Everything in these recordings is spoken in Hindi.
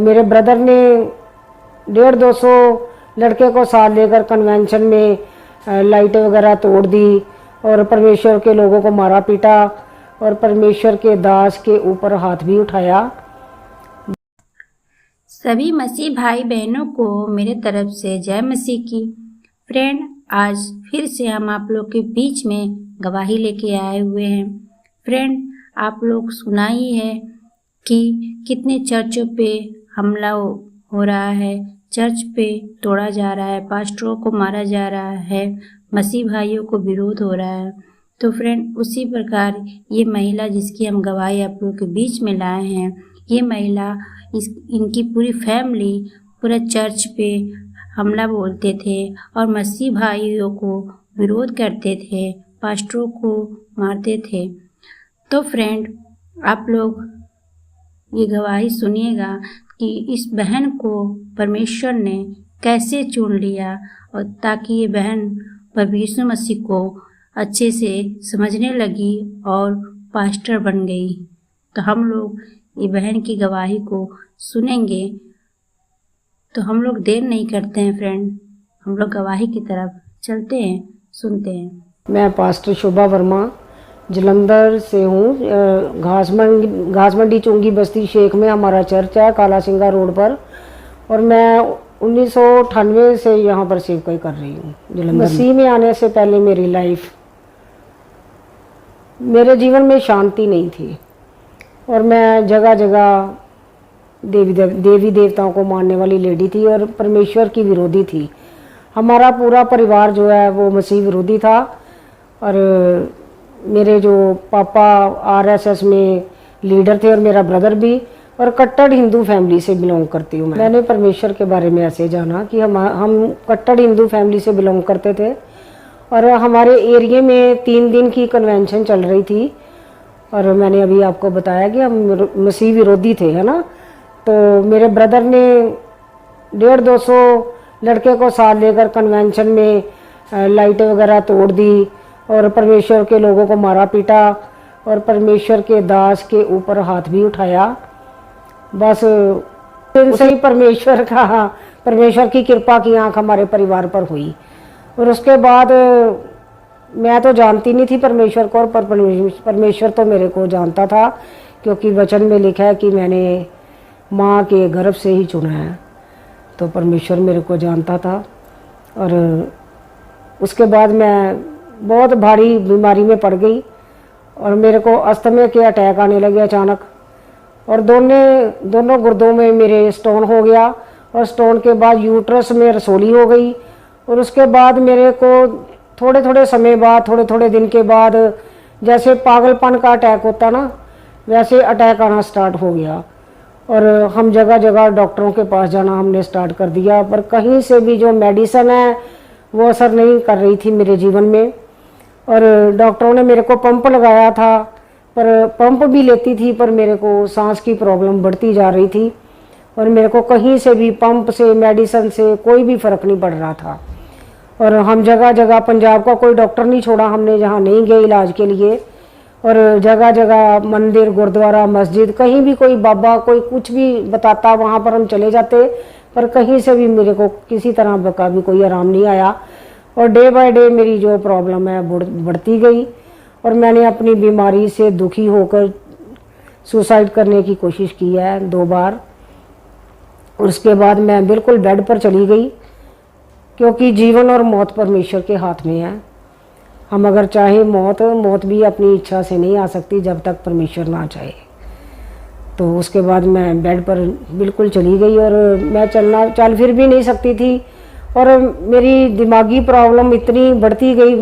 मेरे ब्रदर ने 150-200 लड़के को साथ लेकर कन्वेंशन में लाइटें वगैरह तोड़ दी और परमेश्वर के लोगों को मारा पीटा और परमेश्वर के दास के ऊपर हाथ भी उठाया। सभी मसीह भाई बहनों को मेरे तरफ से जय मसीह की। फ्रेंड, आज फिर से हम आप लोग के बीच में गवाही लेके आए हुए हैं। फ्रेंड, आप लोग सुना ही है कि कितने चर्चों पे हमला हो रहा है, चर्च पे तोड़ा जा रहा है, पास्टरों को मारा जा रहा है, मसीह भाइयों को विरोध हो रहा है। तो फ्रेंड, उसी प्रकार ये महिला जिसकी हम गवाही आप लोग के बीच में लाए हैं, ये महिला इनकी पूरी फैमिली पूरा चर्च पे हमला बोलते थे और मसीह भाइयों को विरोध करते थे, पास्टरों को मारते थे। तो फ्रेंड, आप लोग ये गवाही सुनिएगा कि इस बहन को परमेश्वर ने कैसे चुन लिया और ताकि ये बहन प्रभु यीशु मसीह को अच्छे से समझने लगी और पास्टर बन गई। तो हम लोग ये बहन की गवाही को सुनेंगे। तो हम लोग देर नहीं करते हैं फ्रेंड, हम लोग गवाही की तरफ चलते हैं, सुनते हैं। मैं पास्टर शोभा वर्मा जलंधर से हूँ। घासमंडी चुंगी बस्ती शेख में हमारा चर्च है, काला सिंगा रोड पर। और मैं 1998 से यहाँ पर सेवकाई कर रही हूँ जलंधर। मसीह में आने से पहले मेरे जीवन में शांति नहीं थी और मैं जगह जगह देवी देवताओं को मानने वाली लेडी थी और परमेश्वर की विरोधी थी। हमारा पूरा परिवार जो है वो मसीह विरोधी था और मेरे जो पापा आरएसएस में लीडर थे और मेरा ब्रदर भी, और कट्टर हिंदू फैमिली से बिलोंग करती हूँ। मैंने परमेश्वर के बारे में ऐसे जाना कि हम कट्टर हिंदू फैमिली से बिलोंग करते थे और हमारे एरिया में 3 दिन की कन्वेंशन चल रही थी। और मैंने अभी आपको बताया कि हम मसीह विरोधी थे, है ना। तो मेरे ब्रदर ने 150-200 लड़के को साथ लेकर कन्वेंशन में लाइटें वगैरह तोड़ दी और परमेश्वर के लोगों को मारा पीटा और परमेश्वर के दास के ऊपर हाथ भी उठाया। बस इनसे ही परमेश्वर की कृपा की आंख हमारे परिवार पर हुई। और उसके बाद मैं तो जानती नहीं थी परमेश्वर को, और परमेश्वर तो मेरे को जानता था, क्योंकि वचन में लिखा है कि मैंने माँ के गर्भ से ही चुना है। तो परमेश्वर मेरे को जानता था। और उसके बाद मैं बहुत भारी बीमारी में पड़ गई और मेरे को अस्थमा के अटैक आने लगे अचानक, और दोनों गुर्दों में मेरे स्टोन हो गया और स्टोन के बाद यूट्रस में रसोली हो गई। और उसके बाद मेरे को थोड़े समय बाद, थोड़े दिन के बाद, जैसे पागलपन का अटैक होता ना, वैसे अटैक आना स्टार्ट हो गया। और हम जगह जगह डॉक्टरों के पास जाना हमने स्टार्ट कर दिया, पर कहीं से भी जो मेडिसिन है वो असर नहीं कर रही थी मेरे जीवन में। और डॉक्टरों ने मेरे को पंप लगाया था, पर पंप भी लेती थी पर मेरे को सांस की प्रॉब्लम बढ़ती जा रही थी और मेरे को कहीं से भी पंप से, मेडिसिन से कोई भी फ़र्क नहीं पड़ रहा था। और हम जगह जगह, पंजाब का कोई डॉक्टर नहीं छोड़ा हमने जहाँ नहीं गए इलाज के लिए। और जगह जगह मंदिर, गुरुद्वारा, मस्जिद, कहीं भी कोई बाबा कोई कुछ भी बताता वहाँ पर हम चले जाते, पर कहीं से भी मेरे को किसी तरह का भी कोई आराम नहीं आया। और डे बाय डे मेरी जो प्रॉब्लम है बढ़ती गई और मैंने अपनी बीमारी से दुखी होकर सुसाइड करने की कोशिश की है 2 बार। और उसके बाद मैं बिल्कुल बेड पर चली गई, क्योंकि जीवन और मौत परमेश्वर के हाथ में है। हम अगर चाहे मौत भी अपनी इच्छा से नहीं आ सकती जब तक परमेश्वर ना चाहे। तो उसके बाद मैं बेड पर बिल्कुल चली गई और मैं चल फिर भी नहीं सकती थी। और मेरी दिमागी प्रॉब्लम इतनी बढ़ती गई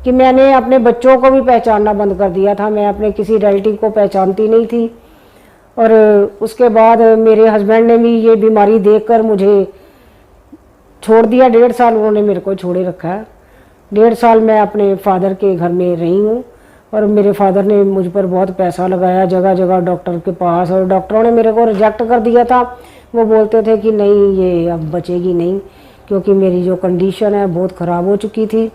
कि मैंने अपने बच्चों को भी पहचानना बंद कर दिया था। मैं अपने किसी रिलेटिव को पहचानती नहीं थी। और उसके बाद मेरे हस्बैंड ने भी ये बीमारी देखकर मुझे छोड़ दिया। 1.5 साल उन्होंने मेरे को छोड़े रखा है। 1.5 साल मैं अपने फादर के घर में रही हूँ और मेरे फादर ने मुझ पर बहुत पैसा लगाया जगह जगह डॉक्टर के पास, और डॉक्टरों ने मेरे को रिजेक्ट कर दिया था। वो बोलते थे कि नहीं, ये अब बचेगी नहीं, क्योंकि मेरी जो कंडीशन है बहुत ख़राब हो चुकी थी।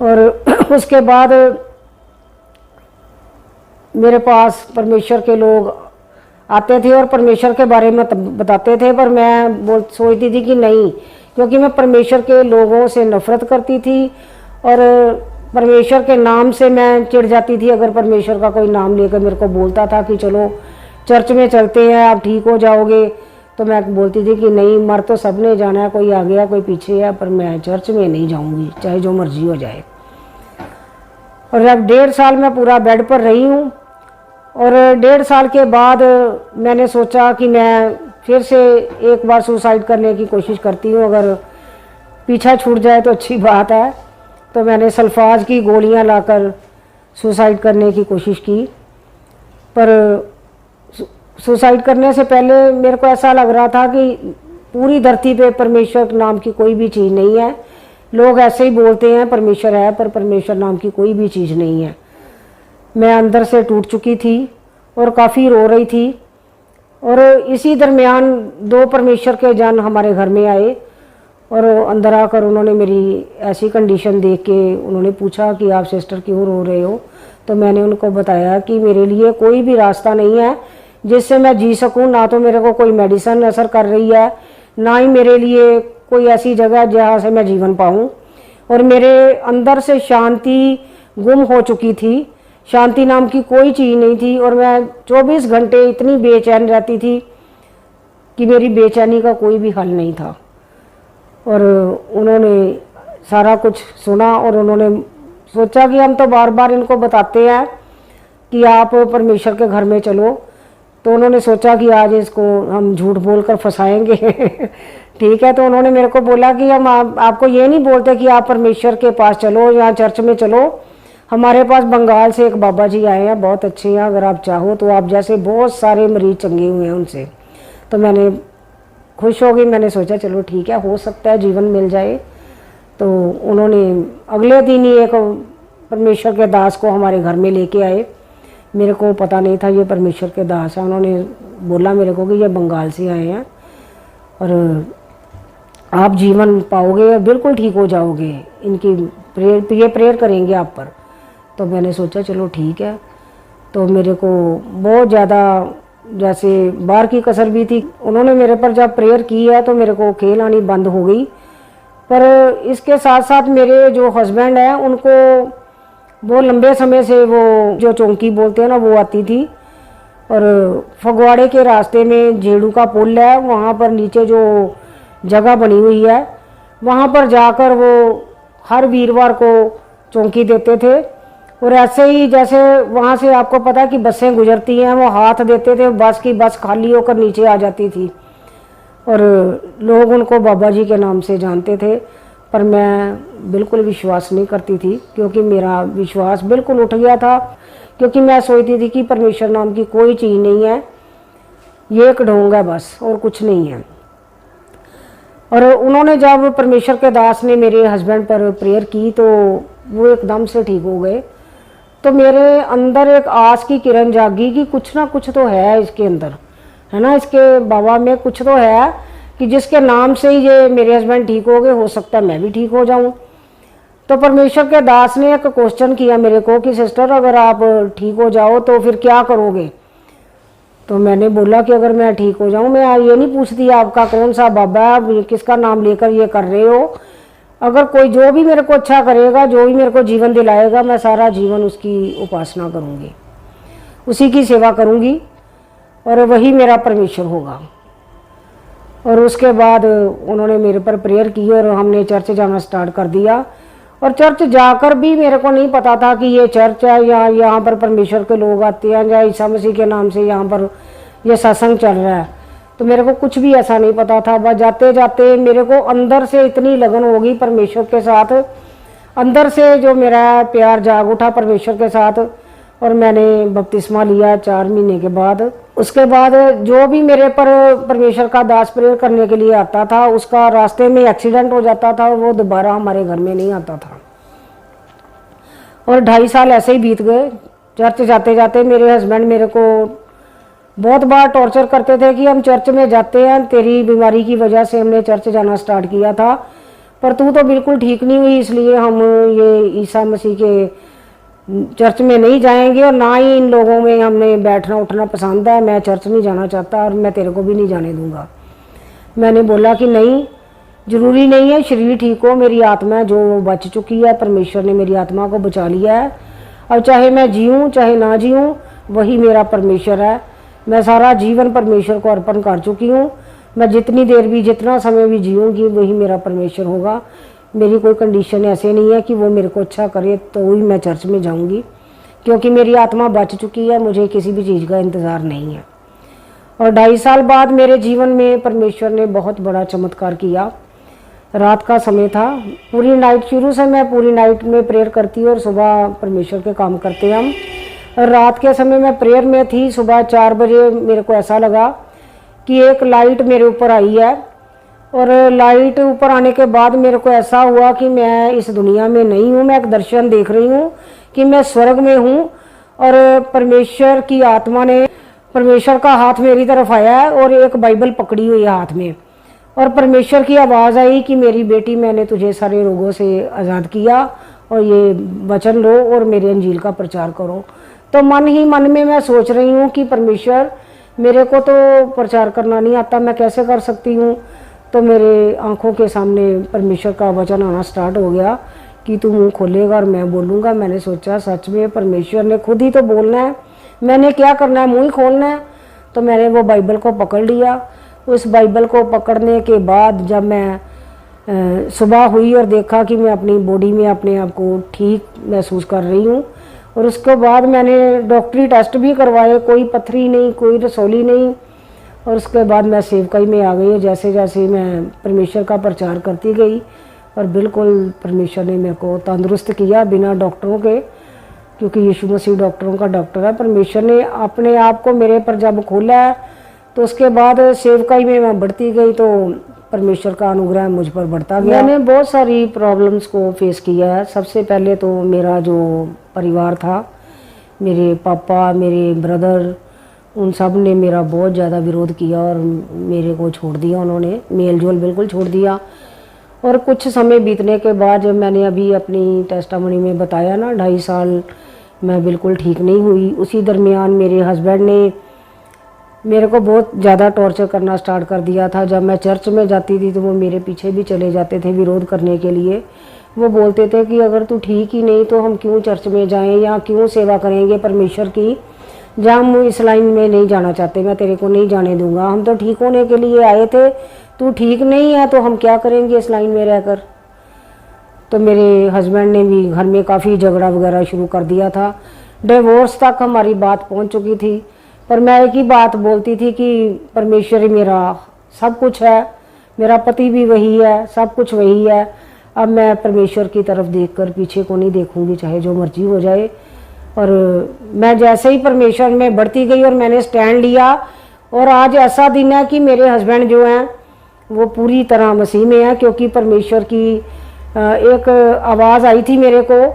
और उसके बाद मेरे पास परमेश्वर के लोग आते थे और परमेश्वर के बारे में बताते थे, पर मैं सोचती थी कि नहीं, क्योंकि मैं परमेश्वर के लोगों से नफरत करती थी और परमेश्वर के नाम से मैं चिढ़ जाती थी। अगर परमेश्वर का कोई नाम लेकर मेरे को बोलता था कि चलो चर्च में चलते हैं, आप ठीक हो जाओगे, तो मैं बोलती थी कि नहीं, मर तो सबने जाना है, कोई आगे है कोई पीछे है, पर मैं चर्च में नहीं जाऊंगी, चाहे जो मर्जी हो जाए। और अब 1.5 साल मैं पूरा बेड पर रही हूँ और 1.5 साल के बाद मैंने सोचा कि मैं फिर से एक बार सुसाइड करने की कोशिश करती हूँ, अगर पीछा छूट जाए तो अच्छी बात है। तो मैंने सल्फाज की गोलियां लाकर सुसाइड करने की कोशिश की, पर सुसाइड करने से पहले मेरे को ऐसा लग रहा था कि पूरी धरती पे परमेश्वर नाम की कोई भी चीज़ नहीं है। लोग ऐसे ही बोलते हैं परमेश्वर है, पर परमेश्वर नाम की कोई भी चीज़ नहीं है। मैं अंदर से टूट चुकी थी और काफ़ी रो रही थी। और इसी दरमियान 2 परमेश्वर के जन हमारे घर में आए और अंदर आकर उन्होंने मेरी ऐसी कंडीशन देख के उन्होंने पूछा कि आप सिस्टर क्यों रो रहे हो। तो मैंने उनको बताया कि मेरे लिए कोई भी रास्ता नहीं है जिससे मैं जी सकूं, ना तो मेरे को कोई मेडिसिन असर कर रही है, ना ही मेरे लिए कोई ऐसी जगह जहाँ से मैं जीवन पाऊँ। और मेरे अंदर से शांति गुम हो चुकी थी, शांति नाम की कोई चीज़ नहीं थी। और मैं 24 घंटे इतनी बेचैन रहती थी कि मेरी बेचैनी का कोई भी हल नहीं था। और उन्होंने सारा कुछ सुना और उन्होंने सोचा कि हम तो बार बार इनको बताते हैं कि आप परमेश्वर के घर में चलो, तो उन्होंने सोचा कि आज इसको हम झूठ बोलकर फंसाएंगे। ठीक है, तो उन्होंने मेरे को बोला कि हम आपको ये नहीं बोलते कि आप परमेश्वर के पास चलो या चर्च में चलो, हमारे पास बंगाल से एक बाबा जी आए हैं, बहुत अच्छे हैं, अगर आप चाहो तो आप जैसे बहुत सारे मरीज चंगे हुए हैं उनसे। तो मैंने खुश हो गई, मैंने सोचा चलो ठीक है, हो सकता है जीवन मिल जाए। तो उन्होंने अगले दिन ही एक परमेश्वर के दास को हमारे घर में लेके आए। मेरे को पता नहीं था ये परमेश्वर के दास है। उन्होंने बोला मेरे को कि ये बंगाल से आए हैं और आप जीवन पाओगे और बिल्कुल ठीक हो जाओगे, इनकी प्रेयर करेंगे आप पर। तो मैंने सोचा चलो ठीक है। तो मेरे को बहुत ज़्यादा जैसे बाहर की कसर भी थी। उन्होंने मेरे पर जब प्रेयर की है तो मेरे को खेल आनी बंद हो गई। पर इसके साथ साथ मेरे जो हस्बैंड हैं उनको वो लंबे समय से वो जो चौंकी बोलते हैं ना वो आती थी। और फगवाड़े के रास्ते में जेड़ू का पुल है, वहाँ पर नीचे जो जगह बनी हुई है वहाँ पर जाकर वो हर वीरवार को चौंकी देते थे। और ऐसे ही जैसे वहाँ से आपको पता है कि बसें गुजरती हैं, वो हाथ देते थे, बस की बस खाली होकर नीचे आ जाती थी और लोग उनको बाबा जी के नाम से जानते थे। पर मैं बिल्कुल विश्वास नहीं करती थी, क्योंकि मेरा विश्वास बिल्कुल उठ गया था, क्योंकि मैं सोचती थी कि परमेश्वर नाम की कोई चीज़ नहीं है, ये एक ढोंग है बस और कुछ नहीं है। और उन्होंने जब परमेश्वर के दास ने मेरे हस्बैंड पर प्रेयर की तो वो एकदम से ठीक हो गए। तो मेरे अंदर एक आस की किरण जागी कि कुछ ना कुछ तो है इसके अंदर, है ना, इसके बाबा में कुछ तो है कि जिसके नाम से ही ये मेरे हस्बैंड ठीक हो गए, हो सकता है मैं भी ठीक हो जाऊं। तो परमेश्वर के दास ने एक क्वेश्चन किया मेरे को कि सिस्टर अगर आप ठीक हो जाओ तो फिर क्या करोगे। तो मैंने बोला कि अगर मैं ठीक हो जाऊं, मैं ये नहीं पूछती आपका कौन सा बाबा है, किसका नाम लेकर ये कर रहे हो। अगर कोई जो भी मेरे को अच्छा करेगा, जो भी मेरे को जीवन दिलाएगा, मैं सारा जीवन उसकी उपासना करूंगी, उसी की सेवा करूंगी और वही मेरा परमेश्वर होगा। और उसके बाद उन्होंने मेरे पर प्रेयर की और हमने चर्च जाना स्टार्ट कर दिया। और चर्च जाकर भी मेरे को नहीं पता था कि ये चर्च है या यहाँ पर परमेश्वर के लोग आते हैं या ईसा मसीह के नाम से यहाँ पर ये सत्संग चल रहा है। तो मेरे को कुछ भी ऐसा नहीं पता था। बस जाते जाते मेरे को अंदर से इतनी लगन होगी परमेश्वर के साथ, अंदर से जो मेरा प्यार जाग उठा परमेश्वर के साथ। और मैंने बपतिस्मा लिया 4 महीने के बाद। उसके बाद जो भी मेरे पर परमेश्वर का दास प्रेयर करने के लिए आता था उसका रास्ते में एक्सीडेंट हो जाता था और वो दोबारा हमारे घर में नहीं आता था। और 2.5 साल ऐसे ही बीत गए। चर्च जाते जाते मेरे हस्बैंड मेरे को बहुत बार टॉर्चर करते थे कि हम चर्च में जाते हैं, तेरी बीमारी की वजह से हमने चर्च जाना स्टार्ट किया था, पर तू तो बिल्कुल ठीक नहीं हुई, इसलिए हम ये ईसा मसीह के चर्च में नहीं जाएंगे और ना ही इन लोगों में हमें बैठना उठना पसंद है, मैं चर्च नहीं जाना चाहता और मैं तेरे को भी नहीं जाने दूंगा। मैंने बोला कि नहीं, ज़रूरी नहीं है शरीर ठीक हो, मेरी आत्मा जो बच चुकी है, परमेश्वर ने मेरी आत्मा को बचा लिया है। और चाहे मैं जीऊँ चाहे ना जीऊँ, वही मेरा परमेश्वर है। मैं सारा जीवन परमेश्वर को अर्पण कर चुकी हूँ। मैं जितनी देर भी जितना समय भी जीऊँगी वही मेरा परमेश्वर होगा। मेरी कोई कंडीशन ऐसे नहीं है कि वो मेरे को अच्छा करे तो ही मैं चर्च में जाऊँगी, क्योंकि मेरी आत्मा बच चुकी है, मुझे किसी भी चीज़ का इंतज़ार नहीं है। और 2.5 साल बाद मेरे जीवन में परमेश्वर ने बहुत बड़ा चमत्कार किया। रात का समय था, पूरी नाइट, शुरू से मैं पूरी नाइट में प्रेयर करती हूँ और सुबह परमेश्वर के काम करते हैं हम। और रात के समय मैं प्रेयर में थी, सुबह 4 बजे मेरे को ऐसा लगा कि एक लाइट मेरे ऊपर आई है। और लाइट ऊपर आने के बाद मेरे को ऐसा हुआ कि मैं इस दुनिया में नहीं हूँ, मैं एक दर्शन देख रही हूँ कि मैं स्वर्ग में हूँ और परमेश्वर की आत्मा ने, परमेश्वर का हाथ मेरी तरफ आया है और एक बाइबल पकड़ी हुई है हाथ में। और परमेश्वर की आवाज़ आई कि मेरी बेटी, मैंने तुझे सारे रोगों से आज़ाद किया और ये वचन लो और मेरे अंजील का प्रचार करो। तो मन ही मन में मैं सोच रही हूँ कि परमेश्वर, मेरे को तो प्रचार करना नहीं आता, मैं कैसे कर सकती हूँ। तो मेरे आंखों के सामने परमेश्वर का वचन आना स्टार्ट हो गया कि तू मुँह खोलेगा और मैं बोलूँगा। मैंने सोचा सच में परमेश्वर ने खुद ही तो बोलना है, मैंने क्या करना है, मुँह ही खोलना है। तो मैंने वो बाइबल को पकड़ लिया। उस बाइबल को पकड़ने के बाद जब मैं सुबह हुई और देखा कि मैं अपनी बॉडी में अपने आप को ठीक महसूस कर रही हूँ, और उसके बाद मैंने डॉक्टरी टेस्ट भी करवाए, कोई पथरी नहीं, कोई रसौली नहीं। और उसके बाद मैं सेवकाई में आ गई। जैसे जैसे मैं परमेश्वर का प्रचार करती गई और बिल्कुल परमेश्वर ने मेरे को तंदुरुस्त किया बिना डॉक्टरों के, क्योंकि यीशु मसीह डॉक्टरों का डॉक्टर है। परमेश्वर ने अपने आप को मेरे पर जब खोला है तो उसके बाद सेवकाई में मैं बढ़ती गई, तो परमेश्वर का अनुग्रह मुझ पर बढ़ता गया। मैंने बहुत सारी प्रॉब्लम्स को फेस किया है। सबसे पहले तो मेरा जो परिवार था, मेरे पापा, मेरे ब्रदर, उन सब ने मेरा बहुत ज़्यादा विरोध किया और मेरे को छोड़ दिया, उन्होंने मेल जोल बिल्कुल छोड़ दिया। और कुछ समय बीतने के बाद, जब मैंने अभी अपनी टेस्टामनी में बताया ना, 2.5 साल मैं बिल्कुल ठीक नहीं हुई, उसी दरमियान मेरे हस्बैंड ने मेरे को बहुत ज़्यादा टॉर्चर करना स्टार्ट कर दिया था। जब मैं चर्च में जाती थी तो वो मेरे पीछे भी चले जाते थे विरोध करने के लिए। वो बोलते थे कि अगर तू ठीक ही नहीं तो हम क्यों चर्च में जाएं या क्यों सेवा करेंगे परमेश्वर की, जब हम इस लाइन में नहीं जाना चाहते, मैं तेरे को नहीं जाने दूंगा। हम तो ठीक होने के लिए आए थे, तू ठीक नहीं है तो हम क्या करेंगे इस लाइन में रहकर। तो मेरे हस्बैंड ने भी घर में काफ़ी झगड़ा वगैरह शुरू कर दिया था। डिवोर्स तक हमारी बात पहुंच चुकी थी। पर मैं एक ही बात बोलती थी कि परमेश्वर ही मेरा सब कुछ है, मेरा पति भी वही है, सब कुछ वही है। अब मैं परमेश्वर की तरफ देखकर पीछे को नहीं देखूंगी, चाहे जो मर्जी हो जाए। और मैं जैसे ही परमेश्वर में बढ़ती गई और मैंने स्टैंड लिया, और आज ऐसा दिन है कि मेरे हस्बैंड जो हैं वो पूरी तरह मसीह में है, क्योंकि परमेश्वर की एक आवाज़ आई थी मेरे को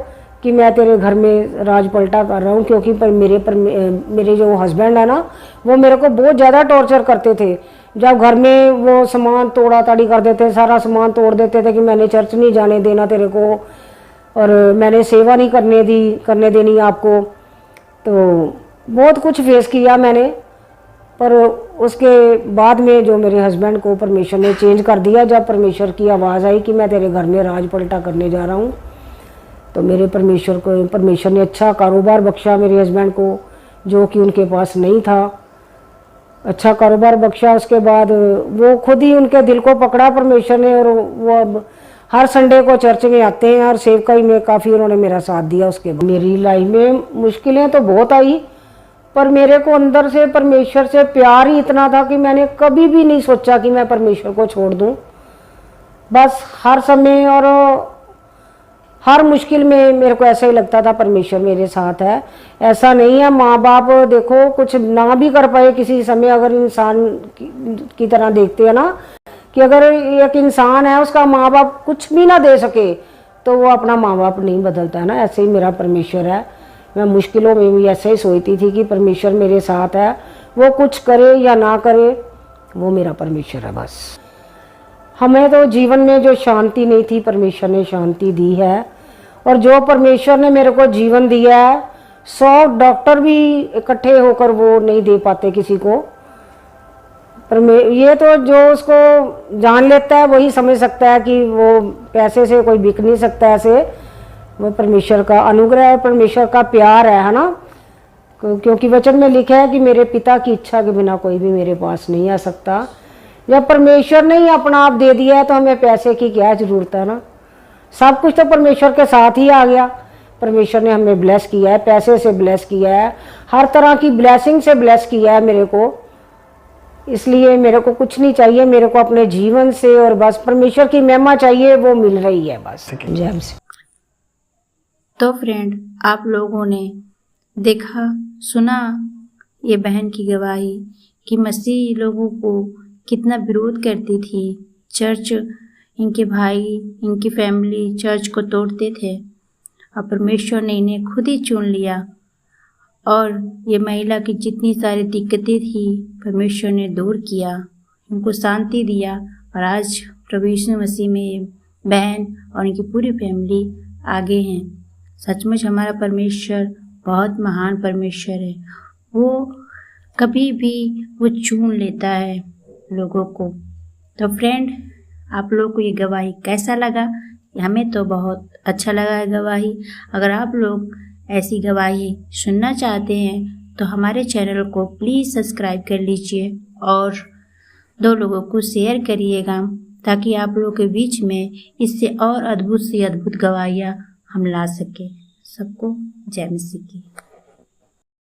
कि मैं तेरे घर में राज पलटा कर रहा हूँ। क्योंकि मेरे जो हस्बैंड है ना, वो मेरे को बहुत ज़्यादा टॉर्चर करते थे। जब घर में वो सामान तोड़ा ताड़ी कर देते, सारा सामान तोड़ देते थे कि मैंने चर्च नहीं जाने देना तेरे को, और मैंने सेवा नहीं करने देनी आपको। तो बहुत कुछ फेस किया मैंने। पर उसके बाद में जो मेरे हस्बैंड को परमेश्वर ने चेंज कर दिया, जब परमेश्वर की आवाज़ आई कि मैं तेरे घर में राज पलटा करने जा रहा हूँ, तो मेरे परमेश्वर ने अच्छा कारोबार बख्शा मेरे हस्बैंड को, जो कि उनके पास नहीं था। अच्छा कारोबार बख्शा। उसके बाद वो खुद ही उनके दिल को पकड़ा परमेश्वर ने, और वो अब हर संडे को चर्च में आते हैं और सेवकाई में काफ़ी उन्होंने मेरा साथ दिया। उसके बाद मेरी लाइफ में मुश्किलें तो बहुत आई, पर मेरे को अंदर से परमेश्वर से प्यार ही इतना था कि मैंने कभी भी नहीं सोचा कि मैं परमेश्वर को छोड़ दूं। बस हर समय और हर मुश्किल में मेरे को ऐसा ही लगता था परमेश्वर मेरे साथ है। ऐसा नहीं है, माँ बाप देखो कुछ ना भी कर पाए किसी समय, अगर इंसान की तरह देखते हैं ना कि अगर एक इंसान है उसका माँ बाप कुछ भी ना दे सके तो वो अपना माँ बाप नहीं बदलता है ना, ऐसे ही मेरा परमेश्वर है। मैं मुश्किलों में भी ऐसे ही सोचती थी कि परमेश्वर मेरे साथ है, वो कुछ करे या ना करे, वो मेरा परमेश्वर है बस। हमें तो जीवन में जो शांति नहीं थी, परमेश्वर ने शांति दी है। और जो परमेश्वर ने मेरे को जीवन दिया है 100 डॉक्टर भी इकट्ठे होकर वो नहीं दे पाते किसी को। पर ये तो जो उसको जान लेता है वही समझ सकता है कि वो पैसे से कोई बिक नहीं सकता ऐसे। वो परमेश्वर का अनुग्रह है, परमेश्वर का प्यार है ना। क्योंकि वचन में लिखा है कि मेरे पिता की इच्छा के बिना कोई भी मेरे पास नहीं आ सकता। जब परमेश्वर ने ही अपना आप दे दिया है तो हमें पैसे की क्या जरूरत है ना। सब कुछ तो परमेश्वर के साथ ही आ गया। परमेश्वर ने हमें ब्लेस किया है, पैसे से ब्लेस किया है, हर तरह की ब्लेसिंग से ब्लेस किया है मेरे को। इसलिए मेरे को कुछ नहीं चाहिए, मेरे को अपने जीवन से और बस परमेश्वर की महिमा चाहिए, वो मिल रही है बस। जय मसीह। तो फ्रेंड, आप लोगों ने देखा सुना ये बहन की गवाही कि मसीह लोगों को कितना विरोध करती थी। चर्च, इनके भाई, इनकी फैमिली चर्च को तोड़ते थे और परमेश्वर ने इन्हें खुद ही चुन लिया और ये महिला की जितनी सारी दिक्कतें थी परमेश्वर ने दूर किया, उनको शांति दिया और आज प्रभु यीशु मसीह में बहन और इनकी पूरी फैमिली आगे हैं। सचमुच हमारा परमेश्वर बहुत महान परमेश्वर है। वो कभी भी वो चुन लेता है लोगों को। तो फ्रेंड, आप लोग को ये गवाही कैसा लगा? हमें तो बहुत अच्छा लगा है गवाही। अगर आप लोग ऐसी गवाही सुनना चाहते हैं तो हमारे चैनल को प्लीज़ सब्सक्राइब कर लीजिए और 2 लोगों को शेयर करिएगा ताकि आप लोगों के बीच में इससे और अद्भुत से अद्भुत गवाहियाँ हम ला सकें। सबको जय मसीह की।